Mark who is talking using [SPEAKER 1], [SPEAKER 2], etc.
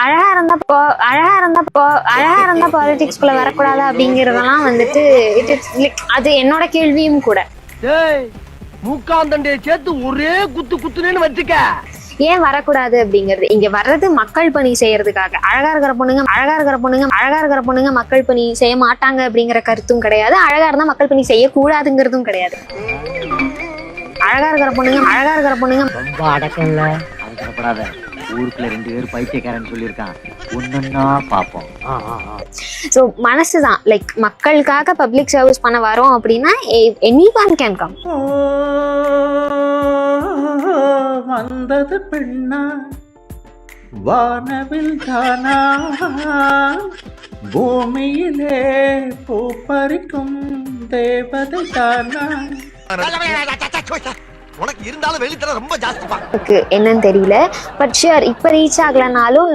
[SPEAKER 1] அழகா இருந்தா பாலிடிக்ஸ்குள்ள வரக்கூடாது அப்படிங்கறதெல்லாம் வந்துட்டு அது என்னோட கேள்வியும் கூட.
[SPEAKER 2] மூக்காந்தண்டைய சேர்த்து ஒரே குத்துனேன்னு வச்சுக்க.
[SPEAKER 1] ஏன் வரக்கூடாது அப்படிங்கிறது, இங்க வர்றது மக்கள் பணி செய்யறதுக்காக. அழகா இருக்கிற பொண்ணுங்க மக்கள் பணி செய்ய மாட்டாங்க அப்படிங்கிற கருத்தும் கிடையாது. அழகா இருந்தா மக்கள் பணி செய்யக்கூடாதுங்கிறதும் கிடையாது. அழகா இருக்கிற பொண்ணுங்க
[SPEAKER 3] ரொம்ப அடக்கம் இல்ல, அவசரப்படாத. ஊருக்குள்ள 2 பேர் பைத்தியக்காரன்னு சொல்லியிருக்கான், ஒன்னொன்னா பாப்போம்.
[SPEAKER 1] ஸோ மனசுதான் லைக் மக்களுக்காக பப்ளிக் சர்வீஸ் பண்ண வரோம் அப்படின்னா anyone can come.
[SPEAKER 4] வந்தது பெண்ணா வானவில் தானா பூமியிலே பூ பறிக்கும் தேவதை தானா.
[SPEAKER 2] உனக்கு இருந்தாலும் வெளித்தர ரொம்ப ஜாஸ்திப்பா.
[SPEAKER 1] என்னன்னு தெரியல, பட் ஷியர் இப்ப ரீச் ஆகலனாலும்